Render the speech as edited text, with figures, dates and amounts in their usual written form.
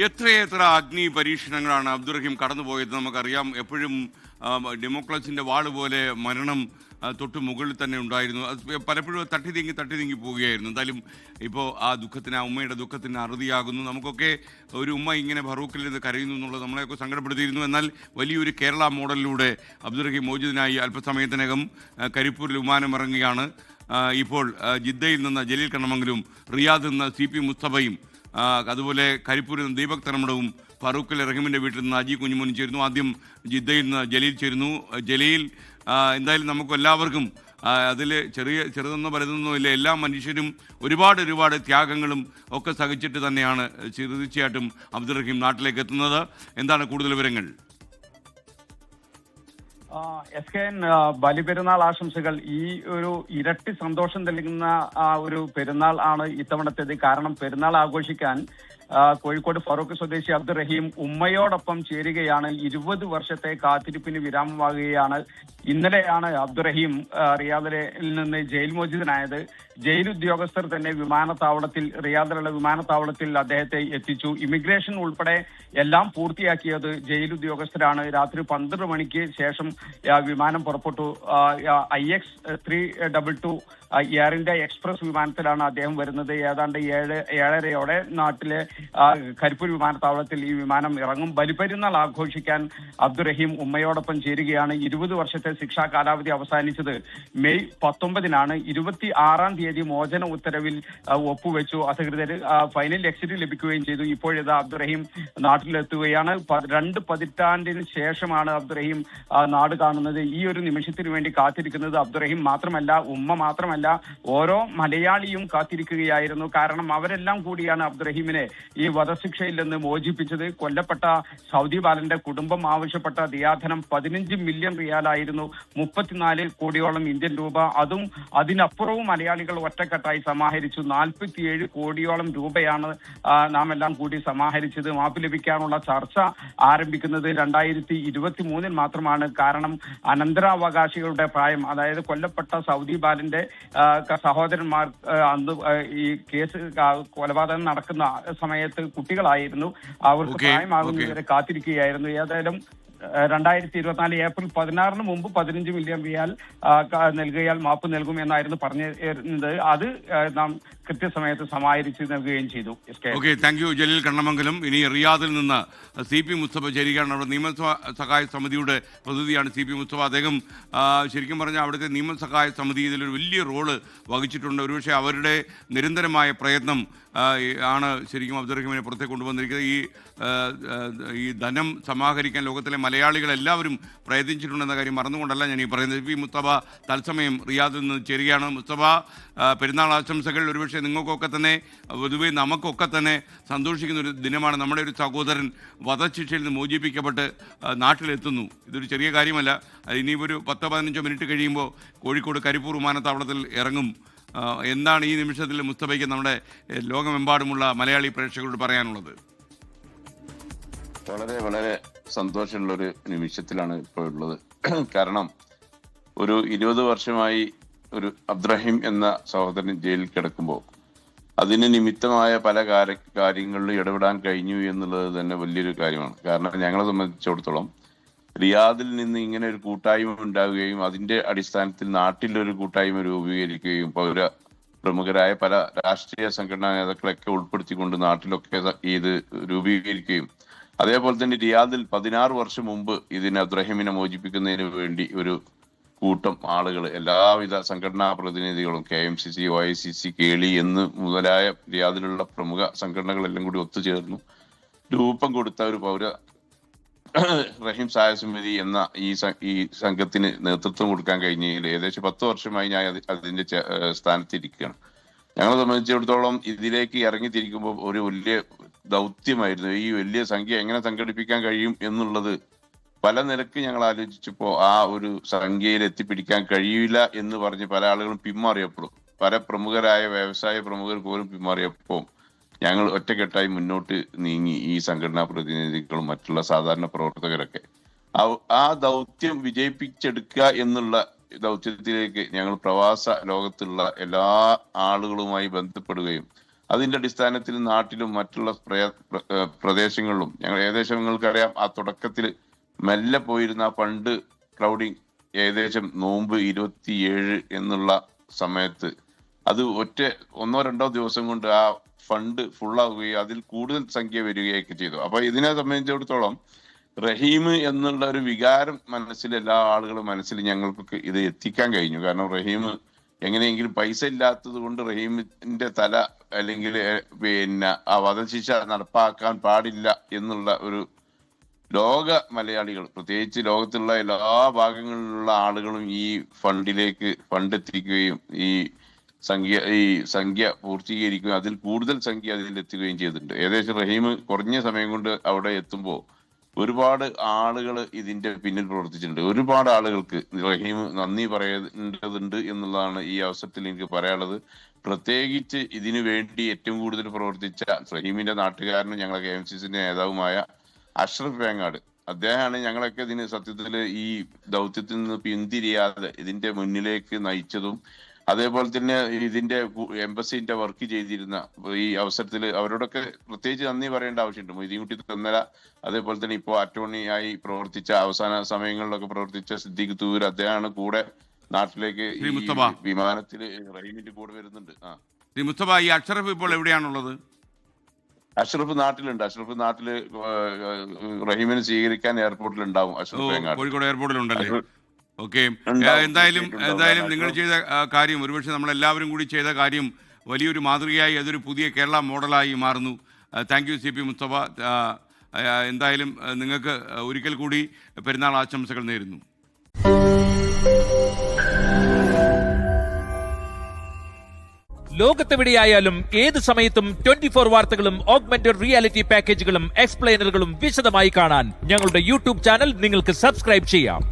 എത്രയെത്ര അഗ്നി പരീക്ഷണങ്ങളാണ് അബ്ദുറഹീം കടന്നുപോയത് നമുക്കറിയാം. എപ്പോഴും ഡെമോക്രസിൻ്റെ വാള് പോലെ മരണം തൊട്ട് മുകളിൽ തന്നെ ഉണ്ടായിരുന്നു. അത് പലപ്പോഴും തട്ടി നീങ്ങി പോവുകയായിരുന്നു. എന്തായാലും ഇപ്പോൾ ആ ദുഃഖത്തിന്, ആ ഉമ്മയുടെ ദുഃഖത്തിന് അറുതിയാകുന്നു. നമുക്കൊക്കെ ഒരു ഉമ്മ ഇങ്ങനെ ഫറൂഖിൽ നിന്ന് കരയുന്നു എന്നുള്ളത് നമ്മളെയൊക്കെ സങ്കടപ്പെടുത്തിയിരുന്നു. എന്നാൽ വലിയൊരു കേരള മോഡലിലൂടെ അബ്ദുറഹീം മോചിതനായി അല്പസമയത്തിനകം കരിപ്പൂരിൽ വിമാനം ഇറങ്ങുകയാണ്. ഇപ്പോൾ ജിദ്ദയിൽ നിന്ന് ജലീൽ കണ്ണമംഗലും, റിയാദിൽ നിന്ന് CP മുസ്തഫയും, അതുപോലെ കരിപ്പൂരിൽ നിന്ന് ദീപക് തരമടവും, ഫറൂഖിൽ റഹീമിൻ്റെ വീട്ടിൽ നിന്ന് അജി കുഞ്ഞുമോനും ചേരുന്നു. ആദ്യം ജിദ്ദയിൽ നിന്ന് ജലീൽ ചേരുന്നു. ജലീൽ, എന്തായാലും നമുക്ക് എല്ലാവർക്കും അതിൽ ചെറുതെന്നോ വലുതെന്നോ ഇല്ല, എല്ലാ മനുഷ്യരും ഒരുപാട് ത്യാഗങ്ങളും ഒക്കെ സഹിച്ചിട്ട് തന്നെയാണ് തീർച്ചയായിട്ടും അബ്ദുറഹീം നാട്ടിലേക്ക് എത്തുന്നത്. എന്താണ് കൂടുതൽ വിവരങ്ങൾ? SKN ബലിപെരുന്നാൾ ആശംസകൾ. ഈ ഒരു ഇരട്ടി സന്തോഷം നൽകുന്ന ഒരു പെരുന്നാൾ ആണ് ഇത്തവണത്തേത്. കാരണം പെരുന്നാൾ ആഘോഷിക്കാൻ കോഴിക്കോട് ഫറൂഖ് സ്വദേശി അബ്ദുറഹീം ഉമ്മയോടൊപ്പം ചേരുകയാണ്. 20 വർഷത്തെ കാത്തിരിപ്പിന് വിരാമമാകുകയാണ്. ഇന്നലെയാണ് അബ്ദുറഹീം റിയാദിൽ നിന്ന് ജയിൽ മോചിതനായത്. ജയിൽ ഉദ്യോഗസ്ഥർ തന്നെ റിയാദിലുള്ള വിമാനത്താവളത്തിൽ അദ്ദേഹത്തെ എത്തിച്ചു. ഇമിഗ്രേഷൻ ഉൾപ്പെടെ എല്ലാം പൂർത്തിയാക്കിയത് ജയിൽ ഉദ്യോഗസ്ഥരാണ്. രാത്രി 12 മണിക്ക് ശേഷം വിമാനം പുറപ്പെട്ടു. IX322 എയർ ഇന്ത്യ എക്സ്പ്രസ് വിമാനത്തിലാണ് അദ്ദേഹം വരുന്നത്. ഏതാണ്ട് 7:30 നാട്ടിലെ കരിപ്പൂർ വിമാനത്താവളത്തിൽ ഈ വിമാനം ഇറങ്ങും. ബലിപെരുന്നാൾ ആഘോഷിക്കാൻ അബ്ദുറഹീം ഉമ്മയോടൊപ്പം ചേരുകയാണ്. 20 വർഷത്തെ ശിക്ഷാ കാലാവധി അവസാനിച്ചത് മെയ് 19-നാണ്. 26-ാം തീയതി മോചന ഉത്തരവിൽ ഒപ്പുവെച്ചു അധികൃതർ. ഫൈനൽ എക്സിറ്റ് ലഭിക്കുകയും ചെയ്തു. ഇപ്പോഴിത് അബ്ദുറഹീം നാട്ടിലെത്തുകയാണ്. 2 പതിറ്റാണ്ടിന് ശേഷമാണ് അബ്ദുറഹീം നാട് കാണുന്നത്. ഈ ഒരു നിമിഷത്തിന് വേണ്ടി കാത്തിരിക്കുന്നത് അബ്ദുറഹീം മാത്രമല്ല, ഉമ്മ മാത്രമല്ല, ഓരോ മലയാളിയും കാത്തിരിക്കുകയായിരുന്നു. കാരണം അവരെല്ലാം കൂടിയാണ് അബ്ദുറഹീമിനെ ഈ വധശിക്ഷയിൽ നിന്ന് മോചിപ്പിച്ചത്. കൊല്ലപ്പെട്ട സൗദി ബാലന്റെ കുടുംബം ആവശ്യപ്പെട്ട ദിയാധനം 15 മില്യൺ റിയാലായിരുന്നു, 34 കോടിയോളം ഇന്ത്യൻ രൂപ. അതും അതിനപ്പുറവും മലയാളികൾ ഒറ്റക്കെട്ടായി സമാഹരിച്ചു. 47 കോടിയോളം രൂപയാണ് നാം എല്ലാം കൂടി സമാഹരിച്ചത്. മാപ്പ് ലഭിക്കാനുള്ള ചർച്ച ആരംഭിക്കുന്നത് 2023-ൽ മാത്രമാണ്. കാരണം അനന്തരാവകാശികളുടെ പ്രായം, അതായത് കൊല്ലപ്പെട്ട സൗദി ബാലന്റെ സഹോദരന്മാർ അന്ന് ഈ കേസ് കൊലപാതകം നടക്കുന്ന സമയത്ത് കുട്ടികളായിരുന്നു. അവർക്ക് പ്രായമാകുന്നവരെ കാത്തിരിക്കുകയായിരുന്നു. ഏതായാലും 2024 ഏപ്രിൽ 16-ന് മുമ്പ് 15 മില്യൺ റിയാൽ നൽകിയാൽ മാപ്പ് നൽകും എന്നായിരുന്നു പറഞ്ഞത്. അത് നാം കൃത്യസമയത്ത് സമാഹരിച്ച് നൽകുകയും ചെയ്തു. Okay, thank you Jaleel Kannamangalam. ഇനി റിയാദിൽ നിന്ന് CP മുസ്തഫ ചേരുകയാണ്. അവിടെ നിയമസഹായ സമിതിയുടെ പ്രതിനിധിയാണ് CP മുസ്തഫ. അദ്ദേഹം ശരിക്കും പറഞ്ഞാൽ അവിടുത്തെ നിയമസഹായ സമിതി ഇതിലൊരു വലിയ റോള് വഹിച്ചിട്ടുണ്ട്. ഒരുപക്ഷെ അവരുടെ നിരന്തരമായ പ്രയത്നം ആണ് ശരിക്കും അബ്ദുറഹീമിനെ പുറത്തേക്ക് കൊണ്ടുവന്നിരിക്കുന്നത്. ഈ ധനം സമാഹരിക്കാൻ ലോകത്തിലെ മലയാളികളെല്ലാവരും പ്രയത്നിച്ചിട്ടുണ്ടെന്ന കാര്യം മറന്നുകൊണ്ടല്ല ഞാൻ ഈ പറയുന്നത്. CP മുസ്തഫ തത്സമയം റിയാദിൽ നിന്ന് ചേരുകയാണ്. മുസ്തഫ, പെരുന്നാൾ ആശംസകൾ. ഒരുപക്ഷെ നിങ്ങൾക്കൊക്കെ തന്നെ, പൊതുവെ നമുക്കൊക്കെ തന്നെ സന്തോഷിക്കുന്ന ഒരു ദിനമാണ്. നമ്മുടെ ഒരു സഹോദരൻ വധശിക്ഷയിൽ നിന്ന് മോചിപ്പിക്കപ്പെട്ട് നാട്ടിലെത്തുന്നു. ഇതൊരു ചെറിയ കാര്യമല്ല. ഇനിയൊരു 10-15 മിനിറ്റ് കഴിയുമ്പോൾ കോഴിക്കോട് കരിപ്പൂർ വിമാനത്താവളത്തിൽ ഇറങ്ങും. എന്താണ് ഈ നിമിഷത്തിൽ മുസ്തഫയ്ക്ക് നമ്മുടെ ലോകമെമ്പാടുമുള്ള മലയാളി പ്രേക്ഷകരോട് പറയാനുള്ളത്? വളരെ വളരെ സന്തോഷമുള്ളൊരു നിമിഷത്തിലാണ് ഇപ്പോൾ ഉള്ളത്. കാരണം ഒരു 20 വർഷമായി ഒരു അബ്ദുറഹീം എന്ന സഹോദരൻ ജയിലിൽ കിടക്കുമ്പോൾ അതിന് നിമിത്തമായ പല കാര്യങ്ങളിലും ഇടപെടാൻ കഴിഞ്ഞു എന്നുള്ളത് തന്നെ വലിയൊരു കാര്യമാണ്. കാരണം ഞങ്ങളെ സംബന്ധിച്ചിടത്തോളം റിയാദിൽ നിന്ന് ഇങ്ങനെ ഒരു കൂട്ടായ്മ ഉണ്ടാവുകയും അതിന്റെ അടിസ്ഥാനത്തിൽ നാട്ടിലൊരു കൂട്ടായ്മ രൂപീകരിക്കുകയും പ്രമുഖരായ പല രാഷ്ട്രീയ സംഘടനാ നേതാക്കളൊക്കെ ഉൾപ്പെടുത്തിക്കൊണ്ട് നാട്ടിലൊക്കെ ഇത് രൂപീകരിക്കുകയും അതേപോലെ തന്നെ റിയാദിൽ 16 വർഷം മുമ്പ് ഇതിന് അബ്ദുറഹീമിനെ മോചിപ്പിക്കുന്നതിന് വേണ്ടി ഒരു കൂട്ടം ആളുകൾ, എല്ലാവിധ സംഘടനാ പ്രതിനിധികളും, KMCC, OICC, കേളി എന്ന് മുതലായ റിയാദിലുള്ള പ്രമുഖ സംഘടനകളെല്ലാം കൂടി ഒത്തുചേർന്നു രൂപം കൊടുത്ത ഒരു റഹീം സഹായ സമിതി എന്ന ഈ സംഘത്തിന് നേതൃത്വം കൊടുക്കാൻ കഴിഞ്ഞതിൽ ഏകദേശം 10 വർഷമായി ഞാൻ അതിന്റെ സ്ഥാനത്തിരിക്കുകയാണ്. ഞങ്ങളെ സംബന്ധിച്ചിടത്തോളം ഇതിലേക്ക് ഇറങ്ങിത്തിരിക്കുമ്പോൾ ഒരു വലിയ ദൗത്യമായിരുന്നു. ഈ വലിയ സംഖ്യ എങ്ങനെ സംഘടിപ്പിക്കാൻ കഴിയും എന്നുള്ളത് പല നിലക്ക് ഞങ്ങൾ ആലോചിച്ചപ്പോൾ ആ ഒരു സംഖ്യയിൽ എത്തിപ്പിടിക്കാൻ കഴിയില്ല എന്ന് പറഞ്ഞ് പല ആളുകളും പിന്മാറിയപ്പോഴും, പല പ്രമുഖരായ വ്യവസായ പ്രമുഖർ പോലും പിന്മാറിയപ്പോൾ ഞങ്ങൾ ഒറ്റക്കെട്ടായി മുന്നോട്ട് നീങ്ങി. ഈ സംഘടനാ പ്രതിനിധികളും മറ്റുള്ള സാധാരണ പ്രവർത്തകരൊക്കെ ആ ദൗത്യം വിജയിപ്പിച്ചെടുക്കുക എന്നുള്ള ദൗത്യത്തിലേക്ക് ഞങ്ങൾ പ്രവാസ ലോകത്തുള്ള എല്ലാ ആളുകളുമായി ബന്ധപ്പെടുകയും അതിന്റെ അടിസ്ഥാനത്തിൽ നാട്ടിലും മറ്റുള്ള പ്രദേശങ്ങളിലും ഞങ്ങൾ ഏകദേശം നിങ്ങൾക്കറിയാം ആ തുടക്കത്തിൽ മെല്ലെ പോയിരുന്ന ആ ഫണ്ട് ക്രൗഡിങ് ഏകദേശം നോമ്പ് 27 എന്നുള്ള സമയത്ത് അത് ഒന്നോ രണ്ടോ ദിവസം കൊണ്ട് ആ ഫണ്ട് ഫുള്ളാവുകയും അതിൽ കൂടുതൽ സംഖ്യ വരികയൊക്കെ ചെയ്തു. അപ്പൊ ഇതിനെ സംബന്ധിച്ചിടത്തോളം റഹീം എന്നുള്ള ഒരു വികാരം മനസ്സിൽ എല്ലാ ആളുകളും മനസ്സിൽ ഞങ്ങൾക്ക് ഇത് എത്തിക്കാൻ കഴിഞ്ഞു. കാരണം റഹീം എങ്ങനെയെങ്കിലും പൈസ ഇല്ലാത്തത് കൊണ്ട് റഹീമിന്റെ തല അല്ലെങ്കിൽ പിന്നെ ആ വധശിക്ഷ നടപ്പാക്കാൻ പാടില്ല എന്നുള്ള ഒരു ലോക മലയാളികൾ പ്രത്യേകിച്ച് ലോകത്തുള്ള എല്ലാ ഭാഗങ്ങളിലുള്ള ആളുകളും ഈ ഫണ്ട് എത്തിക്കുകയും ഈ സംഖ്യ പൂർത്തീകരിക്കുകയും അതിൽ കൂടുതൽ സംഖ്യ അതിൽ എത്തുകയും ചെയ്തിട്ടുണ്ട്. ഏകദേശം റഹീം കുറഞ്ഞ സമയം കൊണ്ട് അവിടെ എത്തുമ്പോൾ ഒരുപാട് ആളുകൾ ഇതിന്റെ പിന്നിൽ പ്രവർത്തിച്ചിട്ടുണ്ട്. ഒരുപാട് ആളുകൾക്ക് റഹീം നന്ദി പറയേണ്ടതുണ്ട് എന്നുള്ളതാണ് ഈ അവസരത്തിൽ എനിക്ക് പറയാനുള്ളത്. പ്രത്യേകിച്ച് ഇതിനു വേണ്ടി ഏറ്റവും കൂടുതൽ പ്രവർത്തിച്ച റഹീമിന്റെ നാട്ടുകാരനും ഞങ്ങളെ KMCCന്റെ നേതാവുമായ അഷ്റഫ് വേങ്ങാട്, അദ്ദേഹമാണ് ഞങ്ങളൊക്കെ ഇതിന് സത്യത്തില് ഈ ദൗത്യത്തിൽ നിന്ന് പിന്തിരിയാതെ ഇതിന്റെ മുന്നിലേക്ക് നയിച്ചതും അതേപോലെ തന്നെ ഇതിന്റെ എംബസിന്റെ വർക്ക് ചെയ്തിരുന്ന ഈ അവസരത്തിൽ അവരോടൊക്കെ പ്രത്യേകിച്ച് നന്ദി പറയേണ്ട ആവശ്യമുണ്ട്. മൊയ്തീൻകുട്ടി തെന്നല, അതേപോലെ തന്നെ ഇപ്പോൾ അറ്റോർണി ആയി പ്രവർത്തിച്ച അവസാന സമയങ്ങളിലൊക്കെ പ്രവർത്തിച്ച സിദ്ദീഖ് തൂർ, അദ്ദേഹമാണ് കൂടെ നാട്ടിലേക്ക് ഈ വിമാനത്തിൽ റഹീമിന്റെ കൂടെ വരുന്നുണ്ട്. മുസ്തഫ, ഈ അഷ്റഫ് ഇപ്പോൾ എവിടെയാണുള്ളത്? അഷ്റഫ് നാട്ടിലുണ്ട്. അഷ്റഫ് നാട്ടില് റഹീമിനെ സ്വീകരിക്കാൻ എയർപോർട്ടിൽ ഉണ്ടാവും. അഷ്റഫ് കോഴിക്കോട് എയർപോർട്ടിലുണ്ടല്ലേ? ഓക്കെ. എന്തായാലും നിങ്ങൾ ചെയ്ത കാര്യം, ഒരുപക്ഷെ നമ്മളെല്ലാവരും കൂടി ചെയ്ത കാര്യം വലിയൊരു മാതൃകയായി, അതൊരു പുതിയ കേരള മോഡലായി മാറുന്നു. Thank you CP Mustafa. എന്തായാലും നിങ്ങൾക്ക് ഒരിക്കൽ കൂടി പെരുന്നാൾ ആശംസകൾ നേരുന്നു. ലോകത്തെവിടെയായാലും ഏത് സമയത്തും 24 വാർത്തകളും ഓഗ്മെന്റഡ് റിയാലിറ്റി പാക്കേജുകളും എക്സ്പ്ലെയിനറുകളും വിശദമായി കാണാൻ ഞങ്ങളുടെ YouTube ചാനൽ നിങ്ങൾക്ക് സബ്സ്ക്രൈബ് ചെയ്യാം.